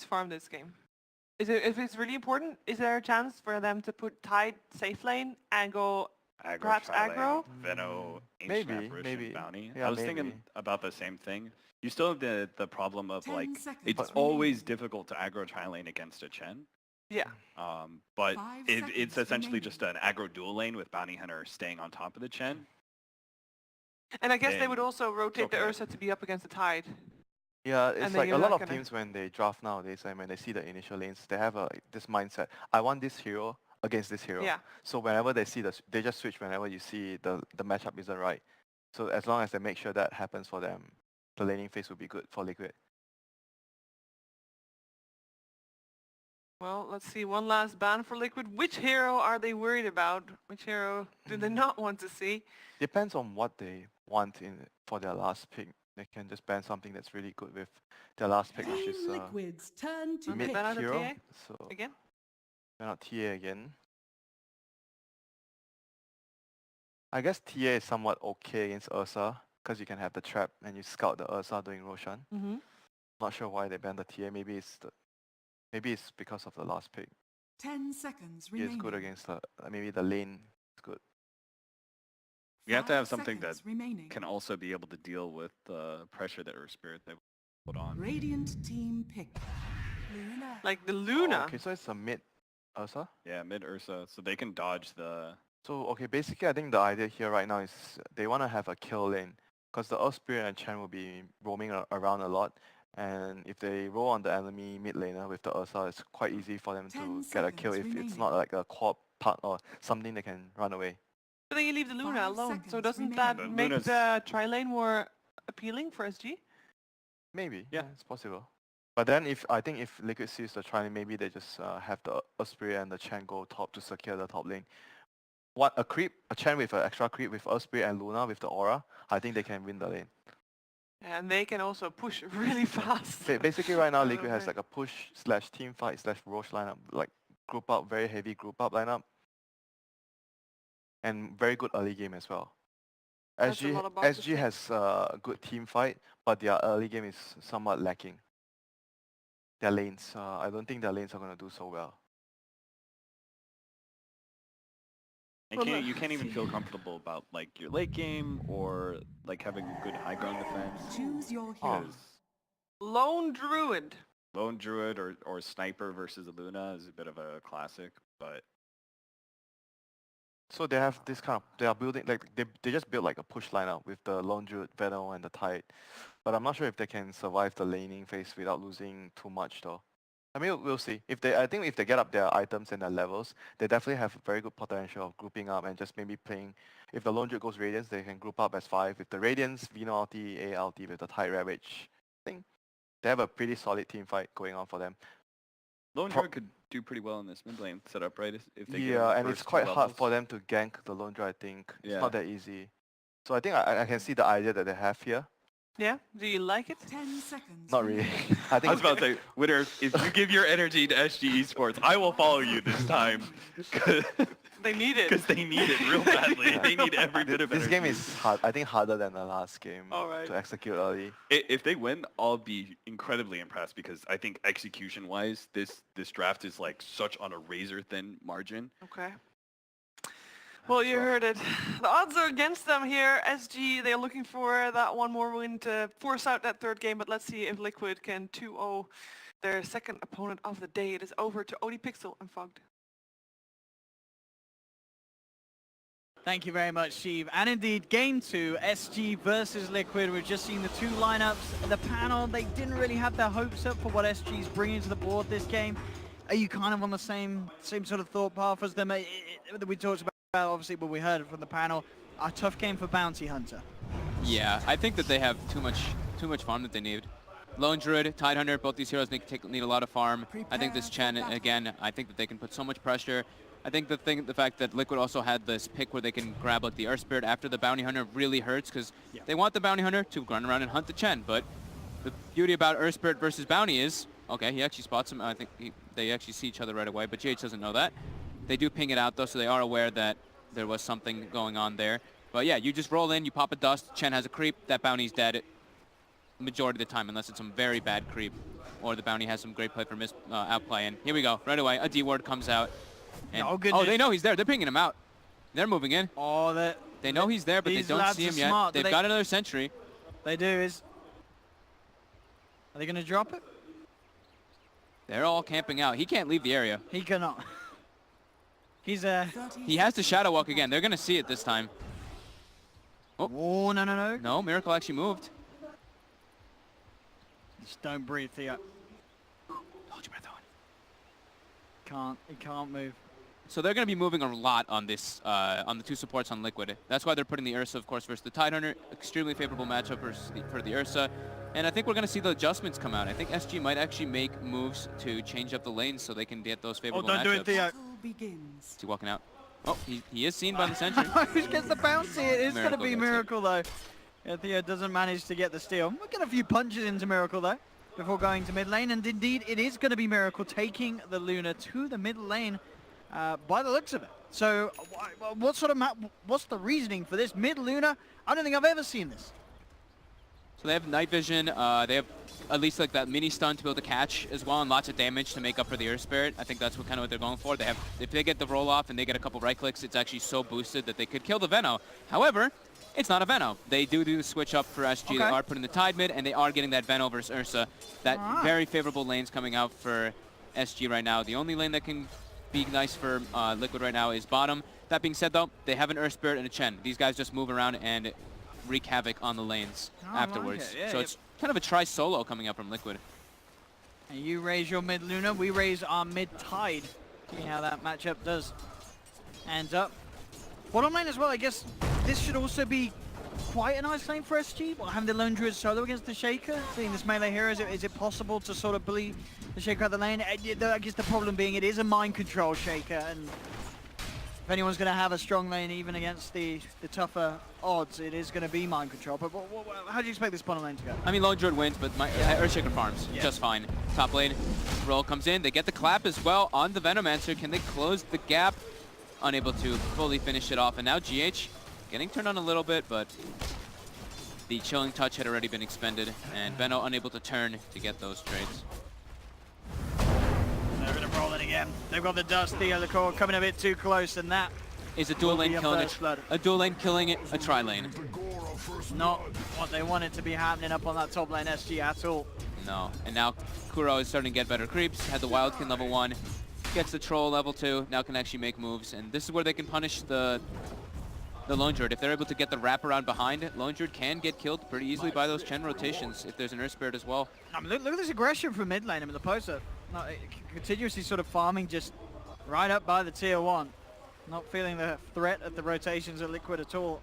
farm this game? Is it, if it's really important, is there a chance for them to put Tide safe lane and go perhaps aggro? Veno, Ancient Maybe, Apparition, maybe. Bounty. Yeah, I was maybe. thinking about the same thing. You still have the problem of 10 like, seconds it's remaining. always difficult to aggro tri lane against a Chen. Yeah. But 5 it's seconds essentially remaining. just an aggro dual lane with Bounty Hunter staying on top of the Chen. And I guess they Then would also rotate the okay. Ursa to be up against the Tide. Yeah, And it's then like a you're lot not of gonna- teams when they draft nowadays and when they see the initial lanes, they have this mindset. I want this hero against this hero. Yeah. So whenever they see they just switch whenever you see the matchup isn't right. So as long as they make sure that happens for them, the laning phase will be good for Liquid. Well, let's see. One last ban for Liquid. Which hero are they worried about? Which hero do they not want to see? Depends on what they want for their last pick. They can just ban something that's really good with their last pick, which Team is Liquid's turn to Mid pick. ban out of hero. TA So again? ban out TA again. I guess TA is somewhat okay against Ursa because you can have the trap and you scout the Ursa doing Roshan. Mm-hmm. Not sure why they banned the TA. Maybe it's because of the last pick. 10 seconds He remaining. is good against maybe the lane is good. You have to 5 have something that seconds remaining. can also be able to deal with the pressure that Earth Spirit they put on. Radiant team pick. Luna. Like the Luna. Oh, okay, so it's a mid Ursa. Yeah, mid Ursa, so they can dodge the. So okay, basically I think the idea here right now is they want to have a kill lane because the Earth Spirit and Chen will be roaming around a lot. And if they roll on the enemy mid laner with the Ursa, it's quite easy for them 10 to get a kill if seconds it's remaining. not like a quad part or something they can run away. But then you leave the Luna 5 alone. So seconds doesn't remaining. that But make Luna's- the tri-lane more appealing for SG? Maybe, Yeah. it's possible. But then I think if Liquid sees the try, maybe they just have the Earth Spirit and the Chen go top to secure the top lane. What a Chen with an extra creep with Earth Spirit and Luna with the aura, I think they can win the lane. And they can also push really fast. Basically right now Oh, Liquid has okay. like a push / team fight / Roche lineup, like group up, very heavy group up lineup. And very good early game as well. That's a lot of boxes, SG yeah. has a good team fight, but their early game is somewhat lacking. Their lanes, I don't think their lanes are going to do so well. And Well, you can't even feel comfortable about like your late game or like having good high ground defense. Choose your Oh. hero. Because Lone Druid. Lone Druid or Sniper versus a Luna is a bit of a classic, but So they have this kind of, they are building, like they just built like a push lineup with the Lone Druid, Venom and the Tide. But I'm not sure if they can survive the laning phase without losing too much though. I mean, we'll see. I think if they get up their items and their levels, they definitely have very good potential of grouping up and just maybe playing. If the Lone Druid goes Radiance, they can group up as 5. With the Radiance, Vino ulti, A ulti with the Tide Ravage. I think they have a pretty solid team fight going on for them. Lone Druid could do pretty well in this mid lane setup, right? If they get Yeah, the and it's first two quite hard levels. for them to gank the Lone Druid, I think. It's Yeah. not that easy. So I think I can see the idea that they have here. Yeah? Do you like it? 10 seconds. Not really. remaining. I I think was about to say, Winner, if you give your energy to SG Esports, I will follow you this time. They need it. Because they need it real badly. Yeah. They need every bit of this energy. game is hard. I think harder than the last game Alright. to execute early. If they win, I'll be incredibly impressed because I think execution-wise, this draft is like such on a razor-thin margin. Okay. Well, you heard it. The odds are against them here. SG, they're looking for that one more win to force out that third game, but let's see if Liquid can 2-0 their second opponent of the day. It is over to Odie Pixel and Fogged. Thank you very much, Steve. And indeed, game 2, SG versus Liquid. We've just seen the two lineups. The panel, they didn't really have their hopes up for what SG's bringing to the board this game. Are you kind of on the same sort of thought path as them? We talked about, obviously, what we heard from the panel, a tough game for Bounty Hunter. Yeah, I think that they have too much farm that they need. Lone Druid, Tide Hunter, both these heroes need a lot of farm. I think this Chen, again, I think that they can put so much pressure. I think the fact that Liquid also had this pick where they can grab like the Earth Spirit after the Bounty Hunter really hurts because they want the Bounty Hunter to run around and hunt the Chen. But the beauty about Earth Spirit versus Bounty is, okay, he actually spots him. I think they actually see each other right away, but GH doesn't know that. They do ping it out though, so they are aware that there was something going on there. But yeah, you just roll in, you pop a dust, Chen has a creep, that Bounty's dead majority of the time, unless it's some very bad creep. or the bounty has some great play for outplay. And here we go, right away, a D ward comes out. And, Oh, goodness. they know he's there. They're pinging him out. They're moving in. Oh, They know he's there, but they these don't lads see are him yet. smart. They've got another sentry. They do is... Are they going to drop it? They're all camping out. He can't leave the area. He cannot. He's He has to shadow walk again. They're going to see it this time. Oh, no. No, Miracle actually moved. Just don't breathe, Theo. Hold your breath on. He can't move. So they're going to be moving a lot on this, on the two supports on Liquid. That's why they're putting the Ursa, of course, versus the Tidehunter. Extremely favorable matchup for the Ursa. And I think we're going to see the adjustments come out. I think SG might actually make moves to change up the lanes so they can get those favorable matchups. Do it, Theo. Battle begins. Is he walking out? Oh, he is seen by the sentry. Who gets the bouncy? It is going to Miracle be gets it. Miracle, though. Yeah, Theo doesn't manage to get the steal. We'll get a few punches into Miracle, though, before going to mid lane. And indeed, it is going to be Miracle taking the Luna to the mid lane by the looks of it. So what sort of what's the reasoning for this mid Luna? I don't think I've ever seen this. So they have night vision. They have at least like that mini stun to be able to catch as well, and lots of damage to make up for the Earth Spirit. I think that's kind of what they're going for. They have, if they get the roll off and they get a couple right clicks, it's actually so boosted that they could kill the Veno. However, it's not a Veno. They do the switch up for SG. Okay. They are putting the Tide mid, and they are getting that Veno versus Ursa. That very favorable lanes coming out for SG right now. The only lane that can be nice for Liquid right now is bottom. That being said, though, they have an Earth Spirit and a Chen. These guys just move around and wreak havoc on the lanes afterwards. Like it. Yeah, so it's kind of a tri-solo coming up from Liquid. And you raise your mid Luna, we raise our mid Tide. See how that matchup does. Hands up. Bottom lane as well, I guess this should also be quite a nice lane for SG. Well, having the Lone Druid solo against the Shaker, being this melee hero, is it possible to sort of bleed the Shaker out the lane? I guess the problem being it is a mind control Shaker, and if anyone's going to have a strong lane even against the tougher odds, it is going to be mind control. But how do you expect this bottom lane to go? I mean, Lone Druid wins, but Earthshaker farms just fine. Top lane, roll comes in. They get the clap as well on the Venomancer. Can they close the gap? Unable to fully finish it off. And now GH getting turned on a little bit, but the chilling touch had already been expended, and Veno unable to turn to get those trades. They're going to roll it again. They've got the dust, the core coming a bit too close, and that Is a dual will be lane a killing first blood. a dual lane killing it, a tri lane? Not what they wanted to be happening up on that top lane SG at all. No. And now Kuro is starting to get better creeps. Had the Wildkin level 1, gets the Troll level 2. Now can actually make moves, and this is where they can punish the Lone Druid. If they're able to get the wraparound behind, Lone Druid can get killed pretty easily by those Chen rotations if there's an Earth Spirit as well. I mean, look at this aggression from mid lane. I mean, the poster continuously sort of farming just right up by the tier 1. Not feeling the threat of the rotations of Liquid at all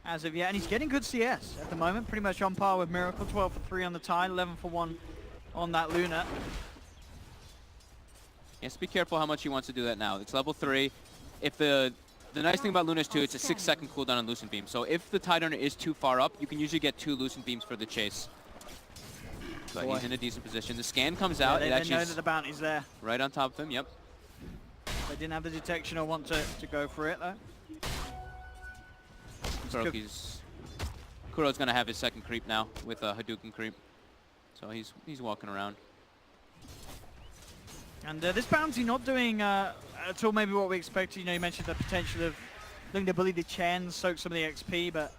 as of yet. And he's getting good CS at the moment, pretty much on par with Miracle. 12 for 3 on the Tide, 11 for 1 on that Luna. Yes, be careful how much he wants to do that now. It's level 3. If the nice thing about Luna is too, it's a 6-second cooldown on Lucent Beam. So if the Tidehunter is too far up, you can usually get 2 Lucent Beams for the chase. But he's in a decent position. The scan comes out. They It actually know is that the bounty's there. right on top of him. Yep. They didn't have the detection or want to go for it, though. Kuro's going to have his second creep now with a Hadouken creep. So he's walking around. And this bounty not doing at all maybe what we expected. You know, you mentioned the potential of looking to bully the Chen, soak some of the XP, but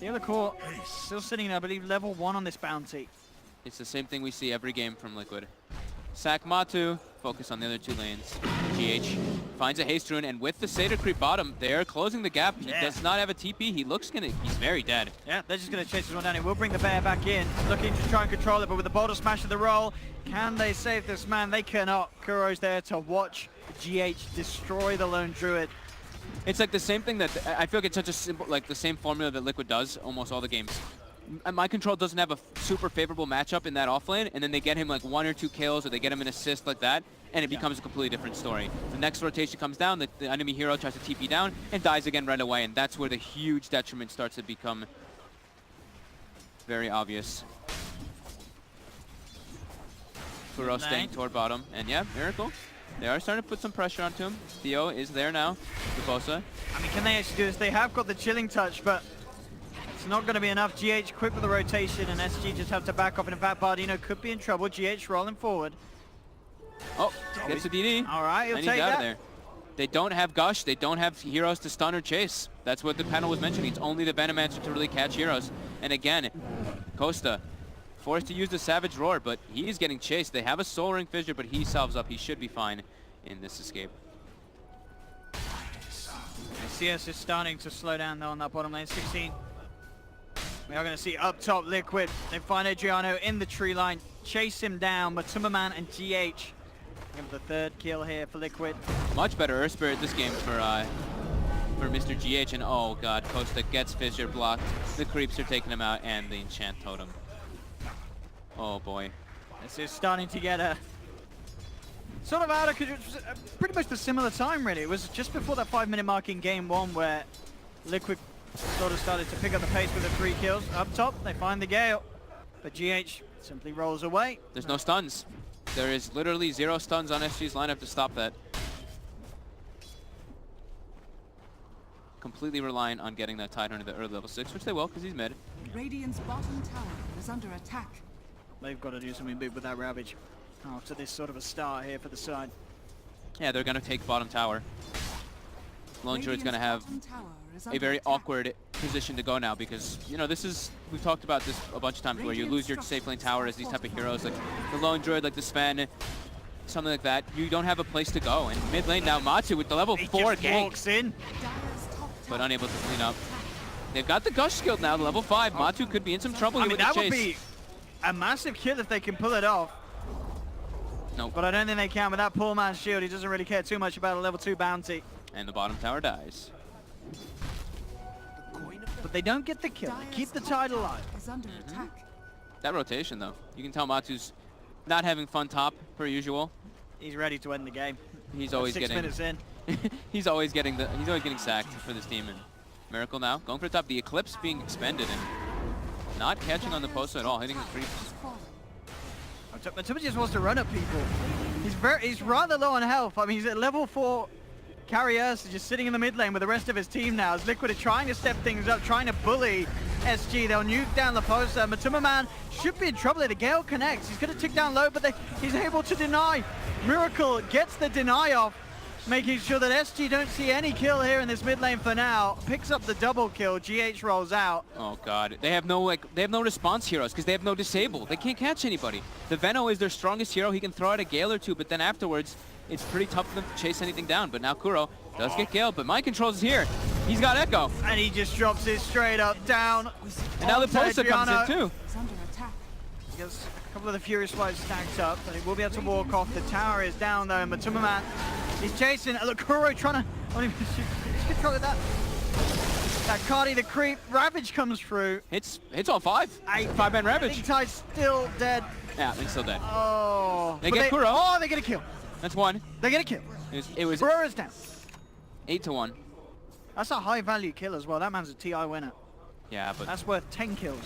the other core still sitting, I believe, level 1 on this bounty. It's the same thing we see every game from Liquid. Sack Matu, focus on the other 2 lanes. GH finds a haste rune, and with the Satyr creep bottom, they're closing the gap. He does not have a TP. He's very dead. Yeah, they're just going to chase this one down. He will bring the bear back in, looking to try and control it, but with the boulder smash of the roll, can they save this man? They cannot. Kuro's there to watch GH destroy the Lone Druid. It's like the same thing that I feel like it's such a simple, like the same formula that Liquid does almost all the games. Mind Control doesn't have a super favorable matchup in that offlane, and then they get him like 1 or 2 kills, or they get him an assist like that, and it becomes a completely different story. The next rotation comes down, the enemy hero tries to TP down, and dies again right away, and that's where the huge detriment starts to become very obvious. Kuro staying toward bottom, and yeah, Miracle. They are starting to put some pressure onto him. Theo is there now, Dubosa. I mean, can they actually do this? They have got the chilling touch, but It's not going to be enough. GH quick with the rotation, and SG just have to back off. And in fact, Bardino could be in trouble. GH rolling forward. Oh, gets the DD. All right, he'll and take he's out that. of there. They don't have Gush. They don't have heroes to stun or chase. That's what the panel was mentioning. It's only the Venomancer to really catch heroes. And again, Costa forced to use the Savage Roar, but he's getting chased. They have a Soul Ring Fissure, but he salves up. He should be fine in this escape. CS is starting to slow down though on that bottom lane. 16. We are going to see up top Liquid. They find Adriano in the tree line, chase him down. Matuma and GH give the third kill here for Liquid. Much better Earth Spirit this game for Mr. GH, and oh god, Costa gets Fissure blocked. The creeps are taking him out, and the Enchant Totem. Oh boy. This is starting to get a sort of out of control. Pretty much the similar time really. It was just before that 5-minute mark in game 1 where Liquid sort of started to pick up the pace with the 3 kills. Up top, they find the Gale, but GH simply rolls away. There's no stuns. There is literally 0 stuns on SG's lineup to stop that. Completely reliant on getting that Tidehunter to early level 6, which they will because he's mid. Radiant's bottom tower is under attack. They've got to do something big with that Ravage after this sort of a start here for the side. Yeah, they're going to take bottom tower. Lone Druid's going to have Radiant's bottom tower is a under very attack. awkward position to go now because, you know, this is, we've talked about this a bunch of times where you lose your safe lane tower as these type of heroes like the Lone Druid, like the Sven, something like that. You don't have a place to go. And mid lane now, Matsu with the level 4 just gank, walks in. Dire's top but tower unable to is clean under up. attack. They've got the Gush skill now, level 5. Matsu could be in some trouble I here mean, with that the would chase. be a massive kill if they can pull it off. Nope. But I don't think they can with that poor man's shield. He doesn't really care too much about a level 2 bounty. And the bottom tower dies. But they don't get the kill. They keep the tide alive. Is under attack. That rotation though, you can tell Matsu's not having fun top per usual. He's ready to end the game. He's always 6 getting minutes in. he's always getting sacked for this team. And Miracle now going for the top. The Eclipse being expended and not catching on the post at all, hitting the creeps. Matuma just wants to run at people. He's rather low on health. I mean, he's at level 4. Carriers just sitting in the mid lane with the rest of his team now as Liquid are trying to step things up, trying to bully SG. They'll nuke down the poster. Matuma Man should be in trouble here. The Gale connects. He's going to tick down low, but he's able to deny. Miracle gets the deny off, making sure that SG don't see any kill here in this mid lane for now. Picks up the double kill. GH rolls out. Oh god, they have no response heroes because they have no disable. They can't catch anybody. The Veno is their strongest hero. He can throw out a Gale or two, but then afterwards it's pretty tough for them to chase anything down. But now Kuro does get Gale, but Mind Controls is here. He's got Echo. And he just drops it straight up, down. And now the onto Pulsar comes in Adriano. too. Is under attack. He gets a couple of the Fury Swipes stacked up, but he will be able to walk off. The tower is down though, and Matuma Man, he's chasing. Look, Kuro trying to, he's controlling that. That Cardi, the creep, Ravage comes through. Hits all 5. 5-man Ravage. Tide's still dead. Yeah, he's still dead. Oh. They but get Kuro. Oh, they get a kill. That's 1. They get a kill. It was Brewer's down. 8-1. That's a high value kill as well. That man's a TI winner. Yeah, but That's worth 10 kills.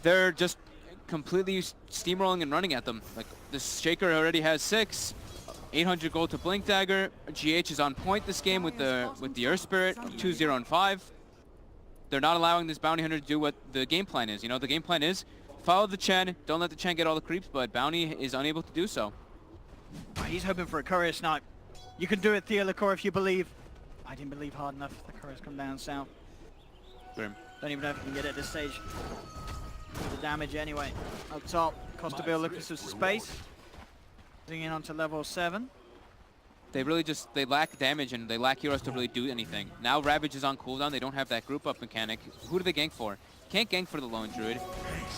they're just completely steamrolling and running at them. Like this Shaker already has 6. 800 gold to Blink Dagger. GH is on point this game with the Earth Spirit, 2-0 and 5. They're not allowing this Bounty Hunter to do what the game plan is. You know, the game plan is follow the Chen, don't let the Chen get all the creeps, but Bounty is unable to do so. Oh, he's hoping for a courier snipe. You can do it, Theo Licor, if you believe. I didn't believe hard enough. The couriers come down south. Grim. Don't even know if we can get it at this stage. The damage anyway. Up top, Costa Bill looking for some space. Getting in onto level 7. They really just, they lack damage and they lack heroes to really do anything. Now Ravage is on cooldown, they don't have that group up mechanic. Who do they gank for? You can't gank for the Lone Druid.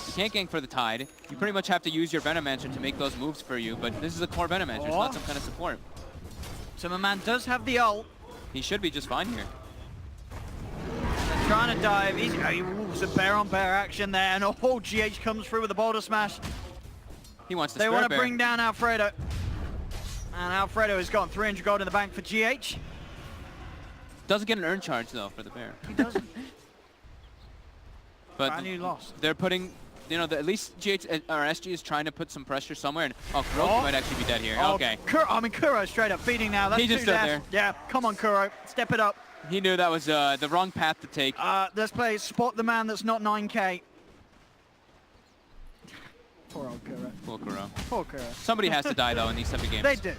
You can't gank for the Tide. You pretty much have to use your Venomancer to make those moves for you, but this is a core Venomancer, it's not some kind of support. Timmerman does have the ult. He should be just fine here. They're trying to dive. He's a bear-on-bear action there, and oh, GH comes through with a boulder smash. He wants to They spare want to bear. bring down Alfredo. And Alfredo has got 300 gold in the bank for GH. Doesn't get an earn charge though for the bear. He doesn't. But Brand new loss. they're putting, you know, at least GH or SG is trying to put some pressure somewhere, and Kuro Oh. might actually be dead here. Oh, Okay. Kuro straight up feeding now. That's He just two stood deaths. Yeah, come on, Kuro. Step it up. He knew that was the wrong path to take. Let's play Spot the Man That's Not 9K. Poor old Kuro. Poor Kuro. Poor Kuro. Somebody has to die though in these type of games. They do.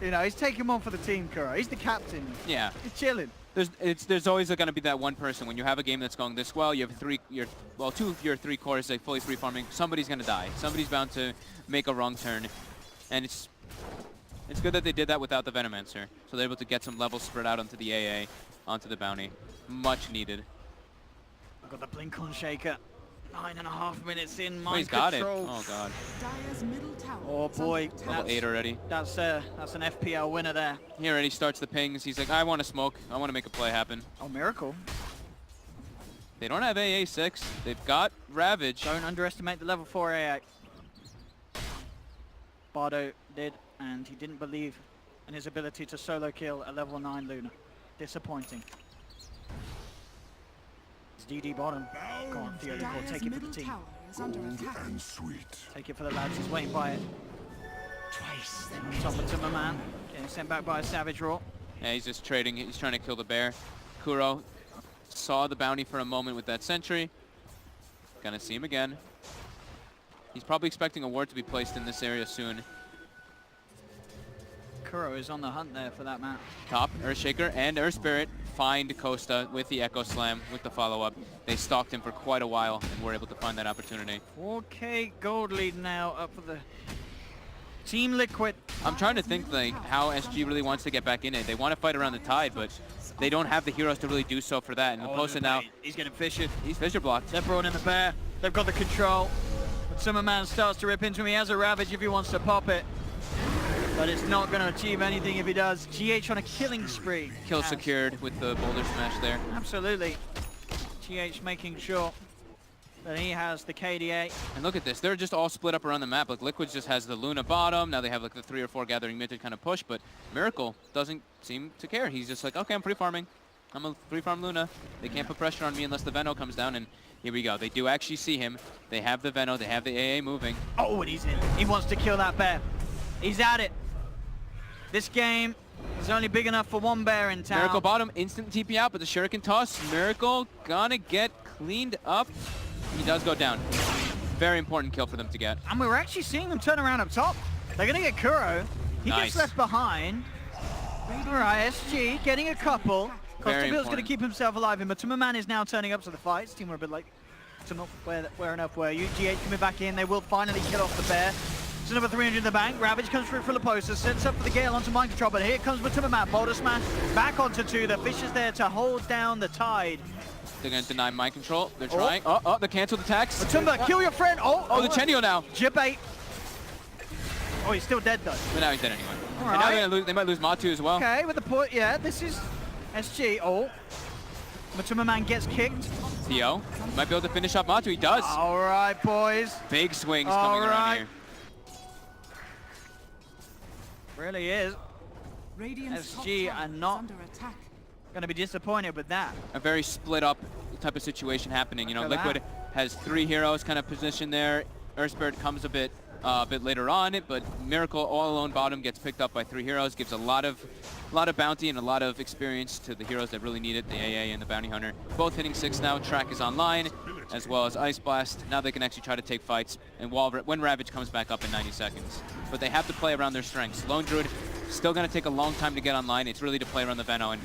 You know, he's taking one for the team, Kuro. He's the captain. Yeah. He's chilling. There's always going to be that one person when you have a game that's going this well. You have two of your three cores like fully free farming. Somebody's going to die. Somebody's bound to make a wrong turn, and it's good that they did that without the Venomancer, so they're able to get some levels spread out onto the AA, onto the bounty. Much needed. Got the blink on Shaker. 9.5 minutes in. Oh, he's Mind got it. control. Oh god. Dire's middle tower Oh is boy. under attack. Level 8 already. That's an FPL winner there. He already starts the pings. He's like, I want to smoke. I want to make a play happen. Oh, Miracle. They don't have AA6. They've got Ravage. Don't underestimate the level 4 AA. Bardo did, and he didn't believe in his ability to solo kill a level 9 Luna. Disappointing. It's DD bottom. Go on, Theo, Dire's take it for middle the team. tower is under attack. Take it for the lads, he's waiting by it. On top of Timmerman, getting sent back by a Savage Roar. Yeah, he's just trading. He's trying to kill the bear. Kuro saw the bounty for a moment with that sentry. Gonna see him again. He's probably expecting a ward to be placed in this area soon. Kuro is on the hunt there for that man. Top, Earthshaker and Earth Spirit find Costa with the Echo Slam with the follow-up. They stalked him for quite a while and were able to find that opportunity. 4K gold lead now up for the Team Liquid. I'm trying to think like how SG really wants to get back in it. They want to fight around the tide, but they don't have the heroes to really do so for that. And Leposa now, He's getting fissured. he's fissure blocked. They're brought in the bear. They've got the control. But Summerman starts to rip into him. He has a Ravage if he wants to pop it. But it's not going to achieve anything if he does. GH on a killing spree. Kill Yes. secured with the boulder smash there. Absolutely. GH making sure that he has the KDA. And look at this, they're just all split up around the map. Like Liquid just has the Luna bottom. Now they have like the 3 or 4 gathering mid to kind of push, but Miracle doesn't seem to care. He's just like, okay, I'm free farming. I'm a free farm Luna. They can't put pressure on me unless the Veno comes down, and here we go. They do actually see him. They have the Veno, they have the AA moving. Oh, and he's in. He wants to kill that bear. He's at it. This game is only big enough for one bear in town. Miracle bottom, instant TP out, but the Shuriken toss. Miracle gonna get cleaned up. He does go down. Very important kill for them to get. And we're actually seeing them turn around up top. They're going to get Kuro. He Nice. gets left behind. All right, SG getting a couple. Very Costabille's going to important. keep himself alive. And Matuma is now turning up to the fight. His team were a bit like, to not where enough were you? GH coming back in. They will finally kill off the bear. It's another 300 in the bank. Ravage comes through for Leposa. Sets up for the Gale onto mind control. But here comes Matuma. Boulder smash back onto 2. The fish is there to hold down the tide. They're gonna deny mind control. They're trying. Oh, the canceled attacks. Matumba, kill your friend. Oh, the Chenio now. Jibate. Oh, he's still dead though. But now he's dead anyway. All And now right. they might lose Matu as well. Okay, with the point, yeah, this is SG. Oh, Matuma gets kicked. Theo might be able to finish up Matu. He does. All right, boys. Big swings All coming around right. here. Really is. Radiant's top SG tower are is not under attack. Gonna be disappointed with that. A very split up type of situation happening. You know, Look at Liquid has 3 heroes kind of positioned there. Earthspirit comes a bit later on, but Miracle all alone bottom gets picked up by 3 heroes, gives a lot of bounty and a lot of experience to the heroes that really need it, the AA and the Bounty Hunter. Both hitting 6 now. Track is online, as well as Ice Blast. Now they can actually try to take fights and when Ravage comes back up in 90 seconds. But they have to play around their strengths. Lone Druid still going to take a long time to get online. It's really to play around the Veno. And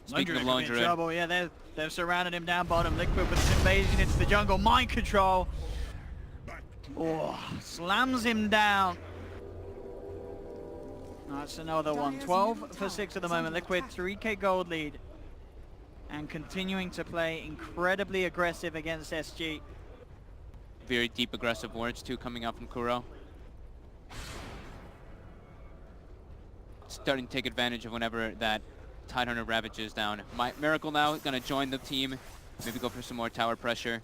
speaking of Lone Druid, trouble. Yeah, they've surrounded him down bottom. Liquid with his invasion into the jungle. Mind control. Oh, slams him down. That's another one. 12 for 6 at the moment. Liquid 3K gold lead. And continuing to play incredibly aggressive against SG. very deep aggressive words too coming out from Kuro. Starting to take advantage of whenever that Tidehunter ravages down. Miracle now going to join the team. Maybe go for some more tower pressure.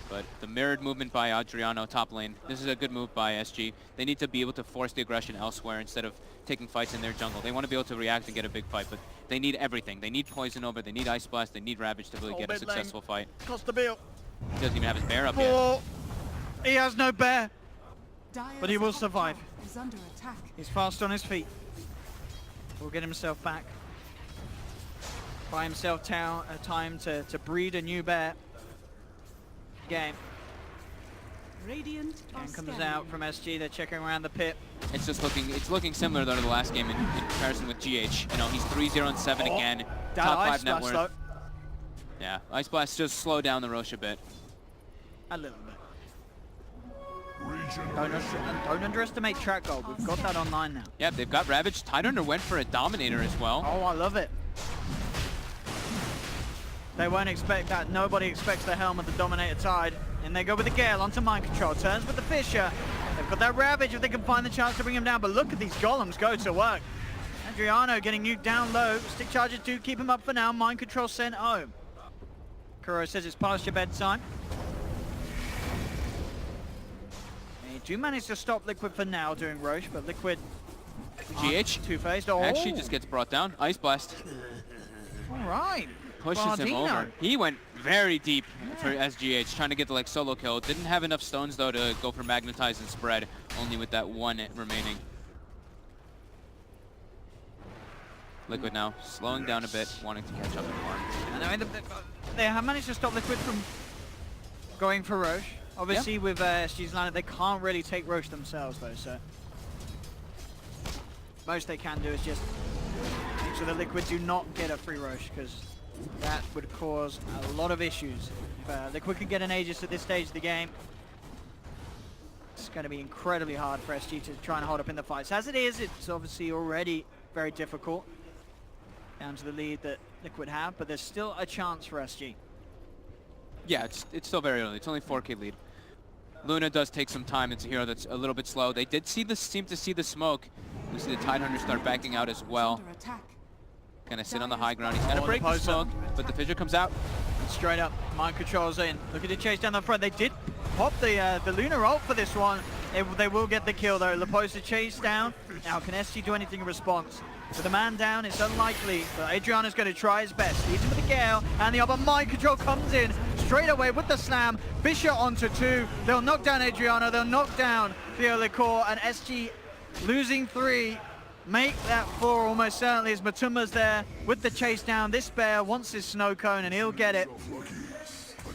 But the mirrored movement by Adriano top lane, this is a good move by SG. They need to be able to force the aggression elsewhere instead of taking fights in their jungle. They want to be able to react and get a big fight, but they need everything. They need Poison Over, they need Ice Blast, they need Ravage to really get a successful fight. Costabille. He doesn't even have his bear up yet. Oh, he has no bear. Dire's But he will top survive. tower is under attack. He's fast on his feet. Will get himself back. Buy himself time to breed a new bear. Game. Radiant are And comes scanning. out from SG. They're checking around the pit. It's looking similar though to the last game in comparison with GH. You know, he's 3-0-7 again. That Top ice 5 net splash, worth. though. Yeah, Ice Blast just slow down the Roche a bit. A little bit. Don't underestimate track gold. We've got that online now. Yeah, they've got Ravage. Tidehunter went for a Dominator as well. Oh, I love it. They won't expect that. Nobody expects the helm of the Dominator Tide. And they go with the Gale onto Mind Control. Turns with the Fisher. They've got that Ravage if they can find the chance to bring him down. But look at these Golems go to work. Adriano getting nuked down low. Stick charges do keep him up for now. Mind Control sent home. Kuro says it's past your bedtime. They do manage to stop Liquid for now doing Roche, but Liquid GH two-faced. Oh, actually just gets brought down. Ice Blast all right. pushes him Bardino. over. He went very deep for SGH, trying to get the solo kill. Didn't have enough stones though to go for Magnetize and spread, only with that one remaining. Liquid now slowing down a bit, wanting to catch up in farm. And I mean, they have managed to stop Liquid from going for Roche. Obviously, with SG's lineup, they can't really take Roche themselves, though, so most they can do is just make sure the Liquid do not get a free Roche, because that would cause a lot of issues. If Liquid could get an Aegis at this stage of the game, it's going to be incredibly hard for SG to try and hold up in the fights. As it is, it's obviously already very difficult, down to the lead that Liquid have, but there's still a chance for SG. Yeah, it's still very early. It's only 4K lead. Luna does take some time. It's a hero that's a little bit slow. They did seem to see the smoke. We see the Tidehunter start backing out as well. Under attack. Gonna sit on the high ground. He's gonna Oh, break the the post smoke, but the Fissure comes out. And straight up, Mind Control's in. Look at the chase down the front. They did pop the Luna ult for this one. They will get the kill though. Leposa chase down. Now, can SG do anything in response? With a man down, it's unlikely, but Adriano's going to try his best. Leads him with the Gale, and the other Mind Control comes in straight away with the slam. Fisher onto 2. They'll knock down Adriano. They'll knock down Theo Licor, and SG losing 3. Make that 4 almost certainly as Matuma's there with the chase down. This bear wants his snow cone, and he'll get it.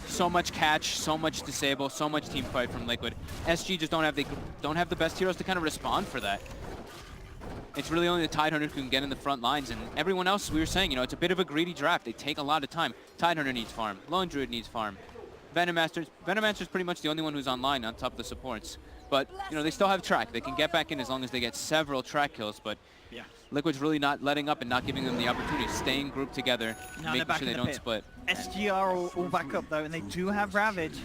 So much catch, so much disable, so much team fight from Liquid. SG just don't have the best heroes to kind of respond for that. It's really only the Tidehunter who can get in the front lines, and everyone else, we were saying, you know, it's a bit of a greedy draft. They take a lot of time. Tidehunter needs farm. Lone Druid needs farm. Venommaster's pretty much the only one who's online on top of the supports. But, you know, they still have track. They can get back in as long as they get several track kills, but Yeah. Liquid's really not letting up and not giving them the opportunity, staying grouped together, Now they're making back sure in they the don't pit. split. SGR all back up though, and they do have Ravage.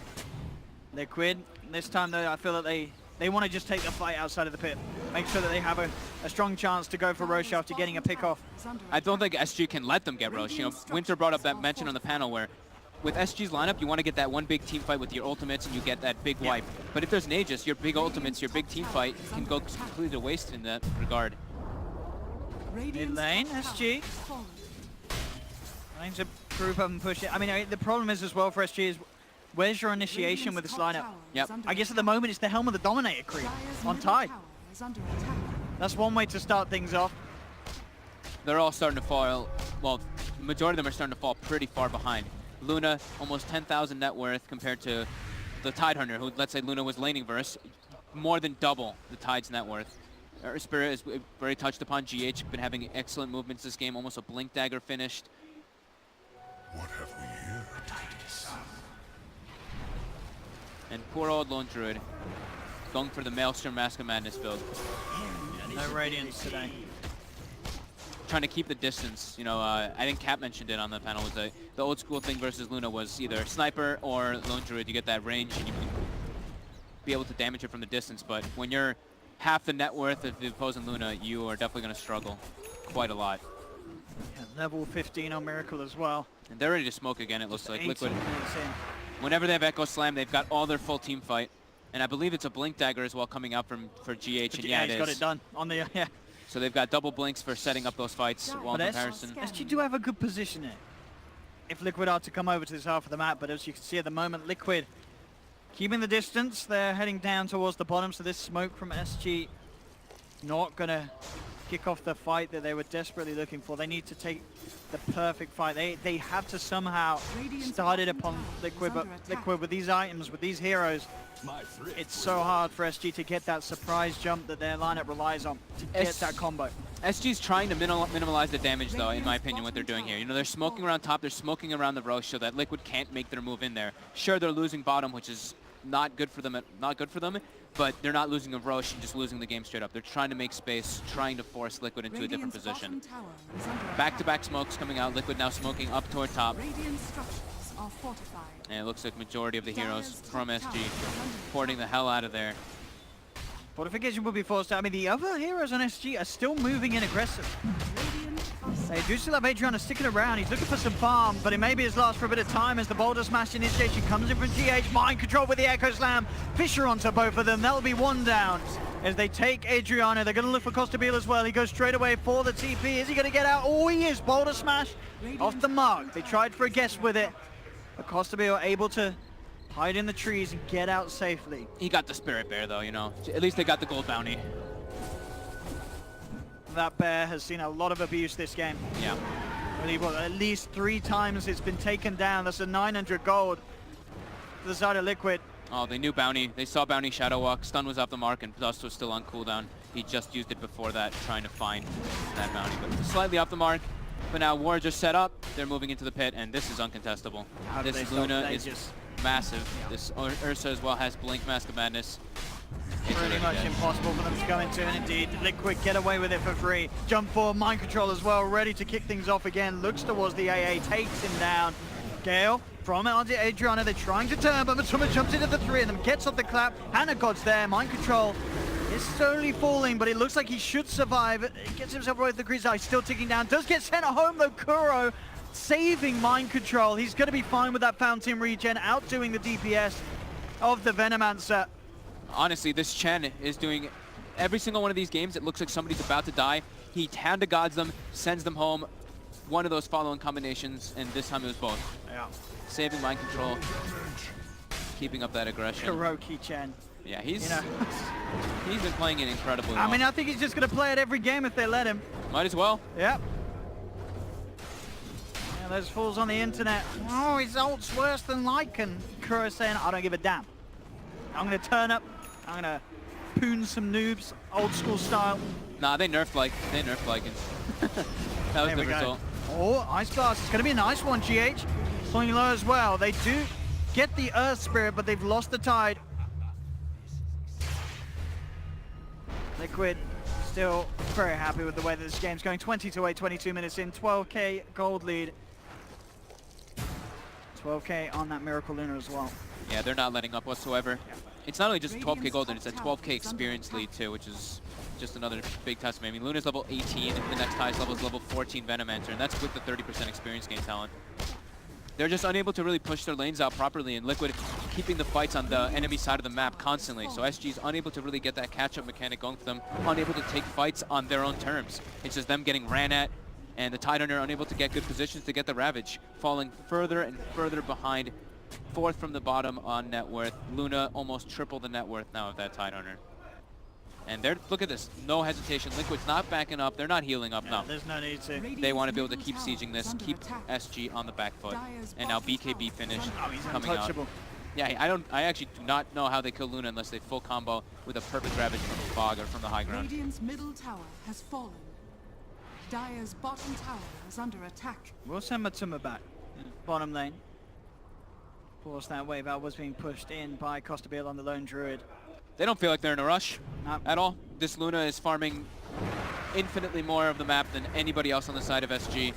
Liquid, this time though, I feel that they want to just take the fight outside of the pit. Make sure that they have a strong chance to go for Roche after getting a pick off. I don't think SG can let them get Roche. You know, Winter brought up that mention on the panel where with SG's lineup, you want to get that one big team fight with your ultimates and you get that big wipe. But if there's an Aegis, your big ultimates, your big team fight can go completely to waste in that regard. Mid lane, SG. Trying to group up and push it. I mean, the problem is as well for SG is where's your initiation with this lineup? Yep. I guess at the moment it's the Helm of the Dominator creep on Tide. That's one way to start things off. They're all starting to fall, well, the majority of them are starting to fall pretty far behind. Luna, almost 10,000 net worth compared to the Tidehunter, who, let's say Luna was laning verse, more than double the Tide's net worth. Spirit is very touched upon. GH, been having excellent movements this game, almost a Blink Dagger finished. What have we here? And poor old Lone Druid going for the Maelstrom Mask of Madness build. No Radiance today. Trying to keep the distance. You know, I think Cap mentioned it on the panel. Was the old school thing versus Luna was either Sniper or Lone Druid. You get that range and you can be able to damage it from the distance. But when you're half the net worth of the opposing Luna, you are definitely going to struggle quite a lot. Yeah, level 15 on Miracle as well. And they're ready to smoke again, it looks like. 18 Liquid, minutes in. whenever they have Echo Slam, they've got all their full team fight. And I believe it's a Blink Dagger as well coming out for GH. And yeah, he's it got is. it done on the yeah. So they've got double blinks for setting up those fights while in But comparison. SG do have a good position here. If Liquid are to come over to this half of the map, but as you can see at the moment, Liquid keeping the distance. They're heading down towards the bottom, so this smoke from SG not gonna kick off the fight that they were desperately looking for. They need to take the perfect fight. They have to somehow start it upon Liquid, but Liquid with these items, with these heroes, it's so hard for SG to get that surprise jump that their lineup relies on to get that combo. SG's trying to minimize the damage, though, in my opinion, what they're doing here. You know, they're smoking around top, they're smoking around the Roche so that Liquid can't make their move in there. Sure, they're losing bottom, which is not good for them, but they're not losing a Roche and just losing the game straight up. They're trying to make space, trying to force Liquid into a different position. Back-to-back smokes coming out. Liquid now smoking up toward top. And it looks like majority of the heroes from SG porting the hell out of there. Fortification will be forced out. I mean, the other heroes on SG are still moving in aggressive. They do still have Adriana sticking around. He's looking for some farm, but it may be his last for a bit of time as the Boulder Smash initiation comes in from GH. Mind control with the Echo Slam. Fisher onto both of them. That'll be one down. As they take Adriana, they're going to look for Costabile as well. He goes straight away for the TP. Is he going to get out? Oh, he is. Boulder Smash off the mark. They tried for a guess with it, but Costabile able to hide in the trees and get out safely. He got the Spirit Bear, though, you know. At least they got the gold bounty. That bear has seen a lot of abuse this game. Yeah. I believe what, at least 3 times it's been taken down. That's a 900 gold to the side of Liquid. Oh, they knew bounty. They saw bounty Shadow Walk. Stun was off the mark, and Dust was still on cooldown. He just used it before that, trying to find that bounty. But slightly off the mark. But now War just set up. They're moving into the pit, and this is uncontestable. This Luna is massive. Yeah. This Ursa as well has Blink, Mask of Madness. It's pretty much impossible for them to go into, and indeed, Liquid get away with it for free. Jump forward, mind control as well, ready to kick things off again. Looks towards the AA, takes him down. Gale from Adriana, they're trying to turn, but Matuma jumps into the 3 of them, gets off the clap. Hannah God's there, mind control is slowly falling, but it looks like he should survive. He gets himself right with the grease eye, still ticking down. Does get sent home though, Kuro saving mind control. He's going to be fine with that fountain regen, outdoing the DPS of the Venomancer. Honestly, this Chen is doing every single one of these games. It looks like somebody's about to die. He hand to gods them, sends them home. One of those following combinations, and this time it was both. Yeah. Saving mind control, keeping up that aggression. Kuroki Chen. Yeah, he's you know, he's been playing it incredibly well. I mean, I think he's just going to play it every game if they let him. Might as well. Yep. Yeah, those fools on the internet. Oh, his ult's worse than Lycan. Kuro saying, I don't give a damn. I'm going to turn up. I'm going to poon some noobs, old school style. Nah, they nerfed Lycans. That was the result. Oh, Ice Blast. It's going to be a nice one, GH. Pulling low as well. They do get the Earth Spirit, but they've lost the Tide. Liquid still very happy with the way that this game's going. 20-8, 22 minutes in. 12k gold lead. 12k on that Miracle Luna as well. Yeah, they're not letting up whatsoever. Yeah. It's not only just a 12k gold, it's a 12k experience lead too, which is just another big testament. I mean, Luna's level 18, the next highest level is level 14 Venomancer, and that's with the 30% experience gain talent. They're just unable to really push their lanes out properly, and Liquid keeping the fights on the enemy side of the map constantly. So SG's unable to really get that catch-up mechanic going for them, unable to take fights on their own terms. It's just them getting ran at, and the Tidehunter unable to get good positions to get the Ravage, falling further and further behind. 4th from the bottom on net worth. Luna almost triple the net worth now of that Tidehunter. And they're, look at this, no hesitation. Liquid's not backing up, they're not healing up, no. There's no need to. They want to be able to keep sieging this, keep SG on the back foot. And now BKB finished, coming out. Yeah, I actually do not know how they kill Luna unless they full combo with a perfect Ravage from the fog or from the high ground. Radiant's middle tower has fallen. Dire's bottom tower is under attack. We'll send Matuma back. Bottom lane. Force that wave out was being pushed in by Costabile on the lone druid. They don't feel like they're in a rush Nope. at all. This Luna is farming infinitely more of the map than anybody else on the side of SG.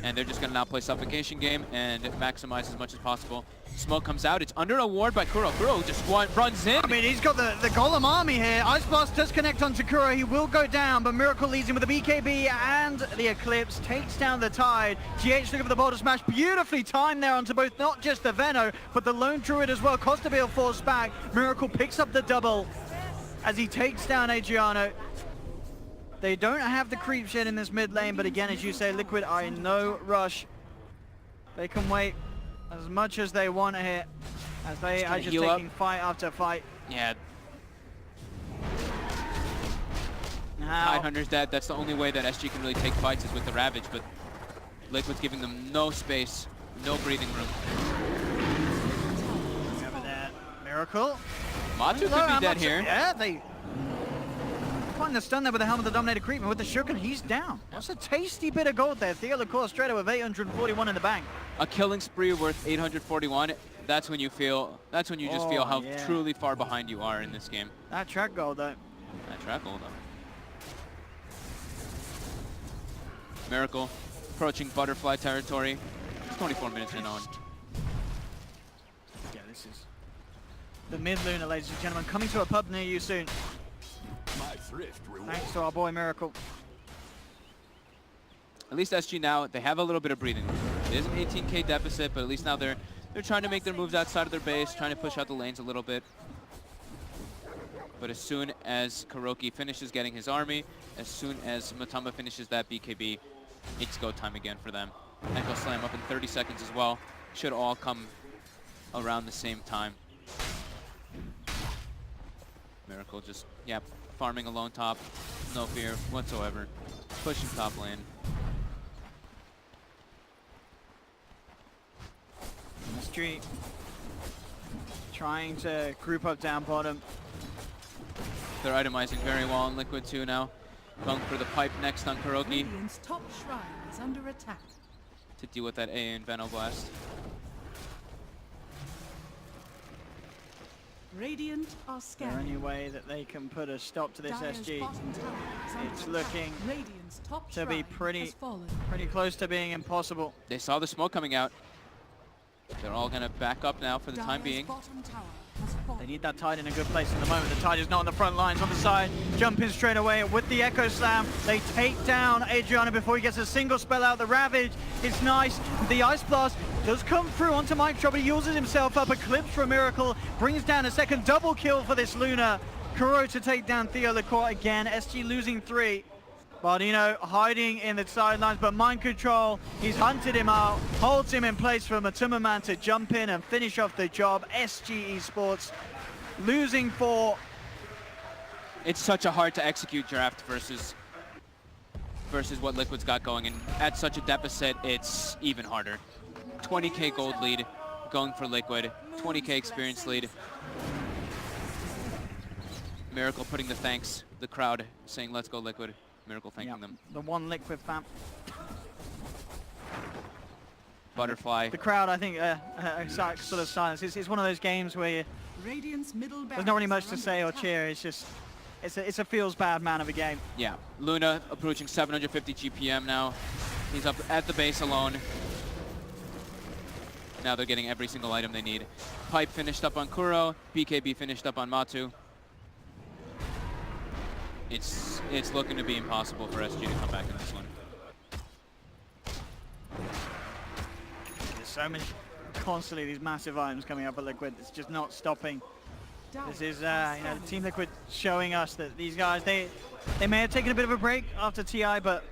And they're just going to now play Suffocation game and maximize as much as possible. Smoke comes out. It's under a ward by Kuro. Kuro just runs in. I mean, he's got the Golem army here. Ice Blast does connect onto Kuro. He will go down, but Miracle leads him with the BKB and the Eclipse. Takes down the Tide. GH looking for the Boulder Smash. Beautifully timed there onto both, not just the Veno, but the lone druid as well. Costabile falls back. Miracle picks up the double as he takes down Adriano. They don't have the creep shed in this mid lane, but again, as you say, Liquid are in no rush. They can wait as much as they want here, as they are just taking fight after fight. Yeah. Now, Tidehunter's dead. That's the only way that SG can really take fights is with the Ravage, but Liquid's giving them no space, no breathing room. over there, Miracle. Matu could be dead here. Yeah, they find the stun there with the Helmet of the Dominator creep, and with the Shuriken, he's down. That's a tasty bit of gold there. Theo Lacour straight away with 841 in the bank. A killing spree worth 841. That's when you feel. That's when you just feel how truly far behind you are in this game. That track gold though. That track gold though. Miracle approaching butterfly territory. 24 minutes in on. Yeah, this is the mid-lunar, ladies and gentlemen, coming to a pub near you soon. My thrift reward. Thanks to our boy Miracle. At least SG now, they have a little bit of breathing room. It is an 18k deficit, but at least now they're trying to make their moves outside of their base, trying to push out the lanes a little bit. But as soon as Kuroki finishes getting his army, as soon as Matamba finishes that BKB, it's go time again for them. Echo Slam up in 30 seconds as well. Should all come around the same time. Miracle just, yep, farming alone top. No fear whatsoever. Pushing top lane. Street trying to group up down bottom. They're itemizing very well on Liquid too now. Going for the pipe next on Kuroki Radiant's top shrine is under attack. to deal with that A and Venoblast. Radiant are The scared. only way that they can put a stop to this Dire's SG, bottom tower is under it's attack. looking Radiant's top to be shrine pretty has fallen. close to being impossible. They saw the smoke coming out. They're all gonna back up now for the time Dire's being. bottom tower has fallen. They need that Tide in a good place at the moment. The Tide is not on the front lines, on the side. Jumping straight away with the Echo Slam. They take down Adriana before he gets a single spell out. The Ravage is nice. The Ice Blast does come through onto Mike Trout, but he uses himself up. Eclipse for a miracle. Brings down a second double kill for this Luna. Kuro to take down Theo Lacour again. SG losing 3. Bardino hiding in the sidelines, but mind control, he's hunted him out, holds him in place for Matuma Man to jump in and finish off the job. SG Esports losing 4. It's such a hard to execute draft versus what Liquid's got going, and at such a deficit, it's even harder. 20k gold lead going for Liquid, 20k experience lead. Miracle putting the thanks, the crowd saying let's go Liquid. Miracle thanking them. The one Liquid fam. Butterfly. The crowd, I think, sort of silence. It's one of those games where Radiant's middle there's not really much barracks to are say or under cheer. It's just, it's a feels bad man of a game. Yeah, Luna approaching 750 GPM now. He's up at the base alone. Now they're getting every single item they need. Pipe finished up on Kuro. BKB finished up on Matu. It's looking to be impossible for SG to come back in this one. There's so many, constantly these massive items coming up at Liquid. It's just not stopping. This is, the Team Liquid showing us that these guys, they may have taken a bit of a break after TI, but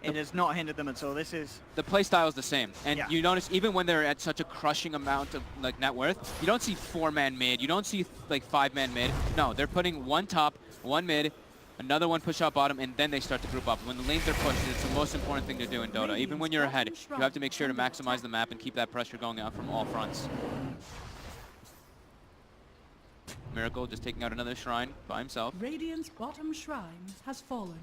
it has not hindered them at all. This is... The play style is the same, and Yeah. you notice even when they're at such a crushing amount of like net worth, you don't see 4-man mid, you don't see like 5-man mid. No, they're putting one top, one mid, another one push out bottom, and then they start to group up. When the lanes are pushed, it's the most important thing to do in Dota. Even when you're ahead, you have to make sure to maximize the map and keep that pressure going out from all fronts. Miracle just taking out another shrine by himself. Radiant's bottom shrine has fallen.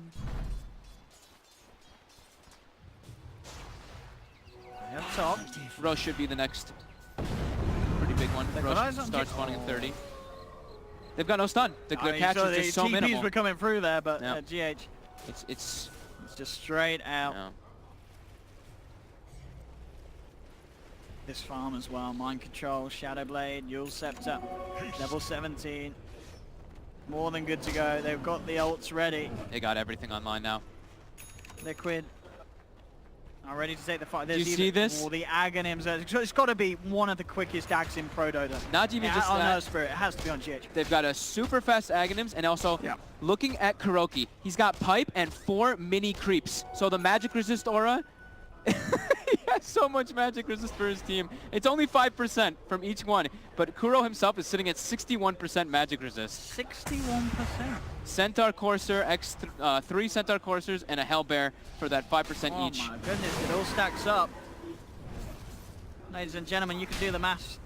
Up top. Roche should be the next pretty big one. They've got eyes Roche on starts Jit- spawning at 30. They've got no stun. Their catch So is the just so TPs minimal. were coming through there, but Yeah. GH, It's it's just straight out. yeah. This farm as well. Mind Control, Shadow Blade, Yule Scepter, level 17. More than good to go. They've got the ults ready. They got everything online now. Liquid are ready to take the fight. Do you see this? Oh, the Aghanims. It's got to be one of the quickest Ags in Pro Dota. Not even just on that. Earth Spirit. It has to be on GH. They've got a super fast Aghanims, and also looking at Kuroki, he's got pipe and 4 mini creeps. So the magic resist aura, he has so much magic resist for his team. It's only 5% from each one, but Kuro himself is sitting at 61% magic resist. 61%. Centaur Courser, 3 Centaur Coursers, and a Hellbear for that 5% each. Oh my goodness, it all stacks up. Ladies and gentlemen, you can do the maths.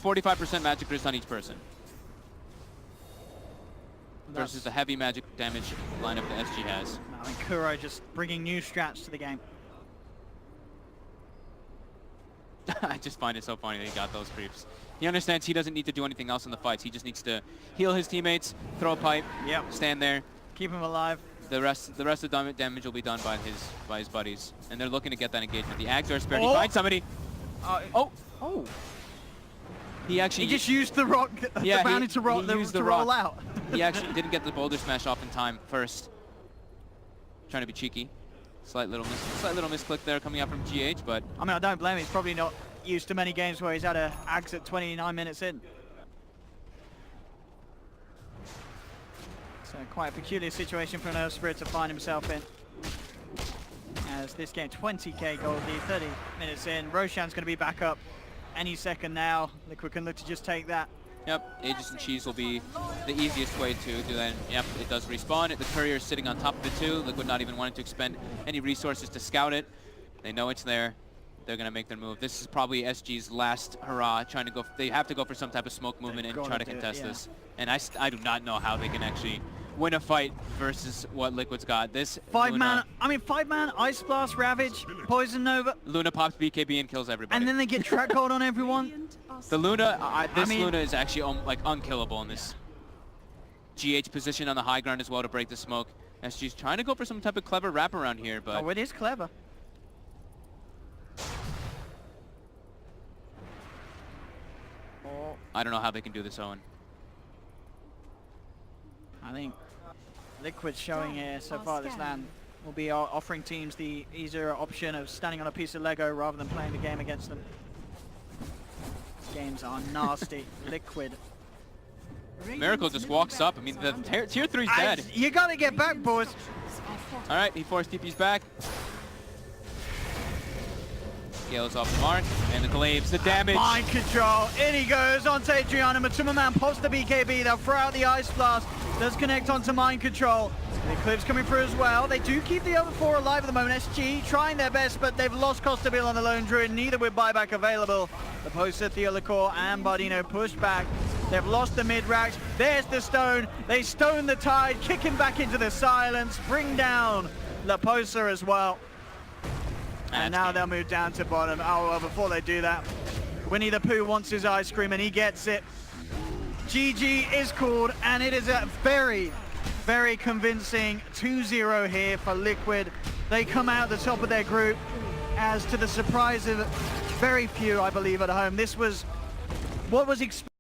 45% magic resist on each person. Versus the heavy magic damage lineup that SG has. I mean, Kuro just bringing new strats to the game. I just find it so funny that he got those creeps. He understands he doesn't need to do anything else in the fights. He just needs to heal his teammates, throw a pipe, stand there. Keep him alive. The rest of the damage will be done by his buddies. And they're looking to get that engagement. The Ags are spared. He finds somebody. Oh. He just used the rock, the bounty to roll out. He actually didn't get the boulder smash off in time first. Trying to be cheeky. Slight little misclick there coming out from GH, but I mean, I don't blame him. He's probably not used to many games where he's had a Ags at 29 minutes in. So quite a peculiar situation for an Earth Spirit to find himself in. As this game, 20k gold lead, 30 minutes in. Roshan's going to be back up any second now. Liquid can look to just take that. Yep, Aegis and Cheese will be the easiest way to do that. Yep, it does respawn. The courier is sitting on top of it too. Liquid not even wanting to expend any resources to scout it. They know it's there. They're going to make their move. This is probably SG's last hurrah, trying to go. They have to go for some type of smoke movement and try to contest this. And I do not know how they can actually win a fight versus what Liquid's got. This 5-man, Ice Blast, Ravage, Poison Nova. Luna pops BKB and kills everybody. And then they get track hold on everyone. The Luna, Luna is actually like unkillable in this GH position on the high ground as well to break the smoke. SG's trying to go for some type of clever wraparound here, but oh, it is clever. I don't know how they can do this, Owen. I think Liquid showing here so far this land will be offering teams the easier option of standing on a piece of Lego rather than playing the game against them. Games are nasty. Liquid. Miracle just walks up. I mean, the tier 3's dead. You gotta get back, boys. All right, he forced TP's back. Gale's off the mark, and the glaives, the damage. Mind control, in he goes onto Adriana. Matuma Man pops the BKB, they'll throw out the Ice Blast. Does connect onto mind control. The Eclipse coming through as well. They do keep the other 4 alive at the moment. SG trying their best, but they've lost Costabil on the Lone Druid, neither with buyback available. The poster, Theolacor and Bardino pushed back. They've lost the mid-racks. There's the stone. They stone the Tide, kick him back into the silence, bring down La Posa as well. And now they'll move down to bottom. Oh, well, before they do that, Winnie the Pooh wants his ice cream and he gets it. GG is called, and it is a very, very convincing 2-0 here for Liquid. They come out the top of their group, as to the surprise of very few, I believe, at home. This was what was expected.